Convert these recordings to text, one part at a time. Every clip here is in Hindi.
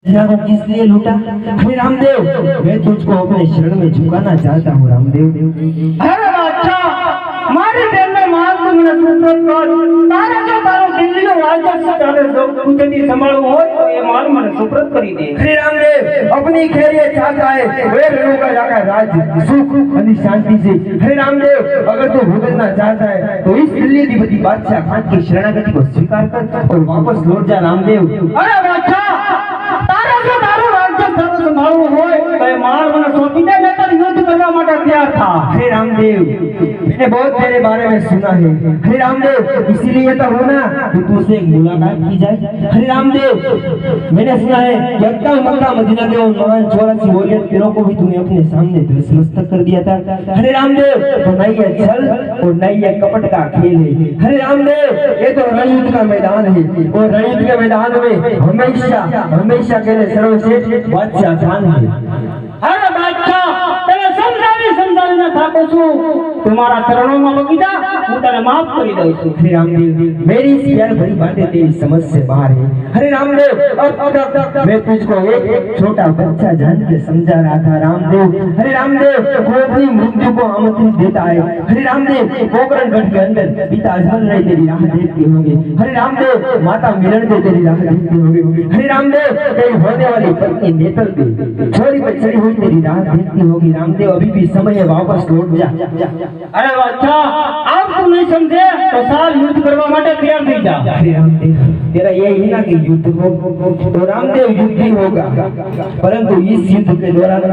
को किस लिए लूटा? हे रामदेव, मैं तुझको अपने शरण में झुकाना चाहता हूँ रामदेव। अरे बादशाह, मारी देर में मार तुमने सुप्रत कर तारे जो तारो दिल्ली नो राज्य से तारे जो कुछ संभाळो हो तो ये मार મને સુપ્રત કરી દે। हे रामदेव, अपनी खैरियत चाहता है वे रहूंगा जाकर राज्य सुख और शांति से। हे रामदेव, अगर तू भुगतना चाहता है तो इस दिल्ली अधिपति बादशाह खान की शरणागति को स्वीकार कर और वापस लौट जा रामदेव। अरे बादशाह, तारे जो तारो राज्य तारो संभाळो હોય તો એ માર મને સોંપી દે નહીતર યુદ્ધ કરવા માટે તૈયાર था। हे रामदेव, मैंने बहुत तेरे बारे में सुना है। हे रामदेव, इसीलिए तो हूँ ना कि तुझसे एक मुलाकात की जाए। हे रामदेव, मैंने सुना है कि अक्का मक्का मदीना के उन महान 84 वॉरियर पीरों को भी तूने अपने सामने धूलिसमस्तक कर दिया था। हे रामदेव, तो नहीं ये छल और नहीं ये कपट का खेल है। हे रामदेव, ये तो रणयुद्ध का मैदान है और रणयुद्ध के मैदान में हमेशा हमेशा के लिए सर्वश्रेष्ठ बादशाह खान है। अरे बादशाह, तने समझाવીને થાકો છું। तुम्हारा चरणों में बगीचा હું તને माफ કરી દઉં છું। हे रामदेव, मेरी इस प्यार भरी बातें तेरी समझ से बाहर है। हरे रामदेव, अब मैं तुझको एक छोटा बच्चा जान के समझा रहा था रामदेव। हरे रामदेव, वो अपनी मृत्यु को आमंत्रित देता है। हरे रामदेव, पोखरणगढ़ के अंदर पिता अजमल राय तेरी राह देखते होंगे। हरे रामदेव, माता मिलन दे तेरी राह देखते होंगे। हरे रामदेव, तेरी होने वाली पत्नी नेतल दे छोरी पर चढ़ी हुई तेरी राह देखती होगी। रामदेव, अभी भी समय है, वापस लौट जा। अरे बादशाह, आप तुम नहीं समझे तो साल युद्ध करवा માટે तैयार થઈ जा। अरे रामदेव, तेरा यही है ना कि युद्ध हो तो रामदेव युद्ध ही होगा, परंतु इस युद्ध के दौरान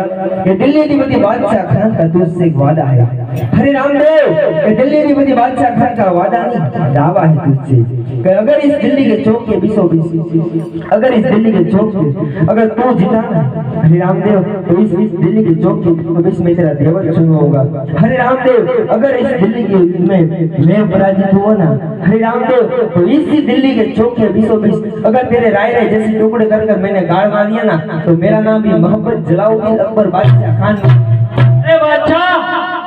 ये दिल्ली अधिपति बादशाह खान का तुझसे एक वादा है। अरे रामदेव, ये दिल्ली अधिपति बादशाह खान का वादा नहीं दावा है तुझसे कि अगर इस दिल्ली के चौक के बीचों बीच अगर इस दिल्ली के चौक पे अगर तू जीता ना अरे रामदेव, तो इस दिल्ली के चौक के बीच में तेरा देवर चुना होगा। अरे रामदेव, अगर इस दिल्ली के में मैं पराजित हुआ ना अरे रामदेव, तो इसी दिल्ली के चौक के बीचों बीच अगर तेरे राय राय जैसे टुकड़े कर मैंने गाड़ मार लिया ना तो मेरा नाम भी मोहम्मद जलाउद्दीन अकबर बादशाह खान। अरे बादशाह,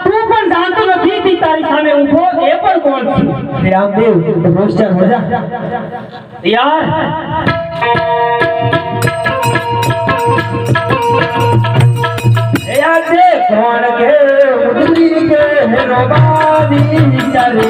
तू પણ જાણતો નથી કે તારી સામે ઊભો એ પણ કોણ છે। अरे रामदेव, तो होशियार हो जा यार। यार दे कौन के मुदरी के रोबानी चले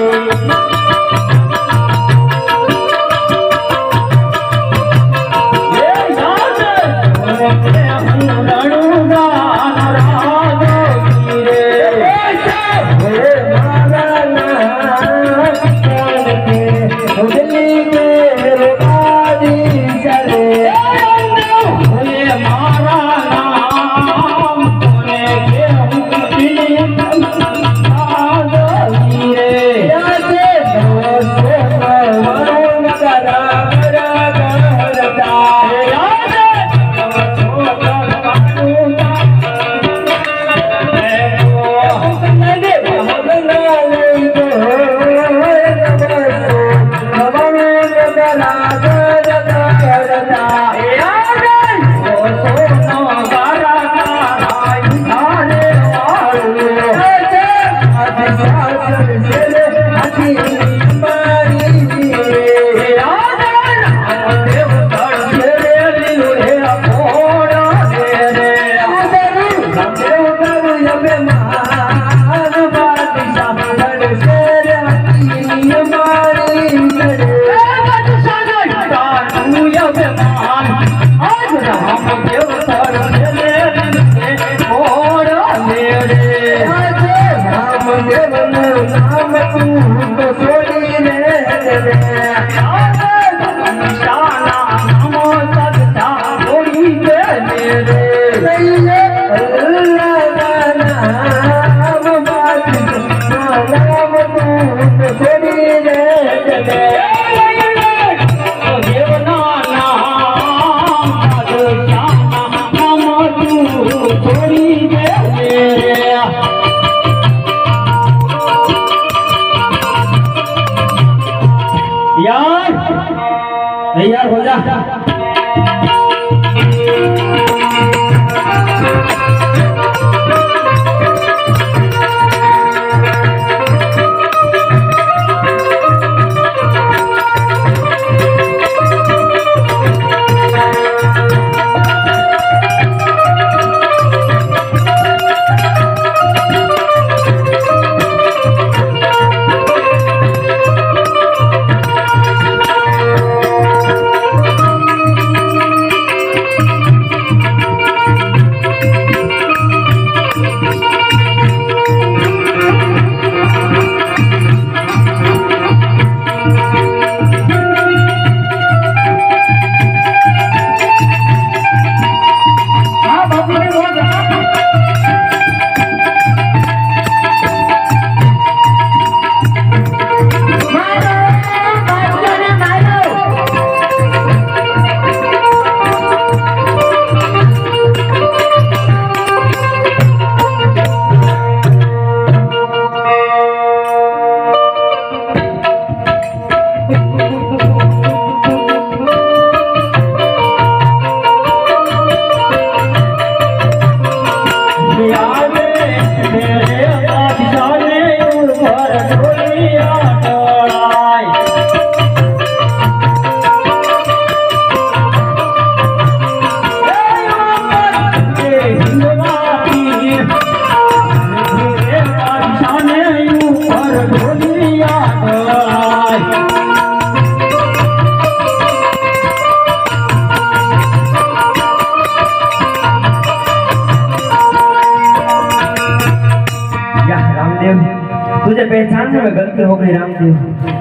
पहचानने में गलती हो गई रामदेव।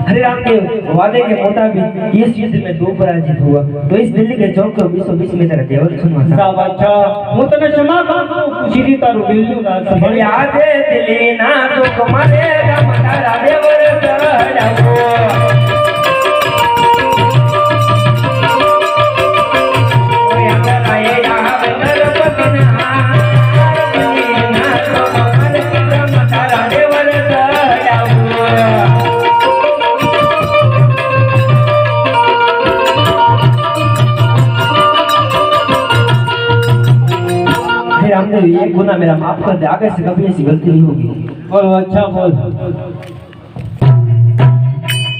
अरे रामदेव, वादे के मुताबिक इस युद्ध में 2 पराजित हुआ, तो इस दिल्ली के चौक को 2020 में तेरा देवर सुनवा था। સાવ અચ્છા હું તને ક્ષમા કરું છું પૂછી તારું દિલનું રાજ बोले आजे दिल्ली ना दुख मारे राम तारा देवर चढ़ावो। ओए अंगना ये यहाँ नरपति ना दिल्ली ना दुख मारे राम तारा देवर चढ़ावो। रामदेव, ये गुनाह मेरा माफ कर दे, आगे से कभी ऐसी गलती नहीं होगी। બોલ અચ્છા બોલ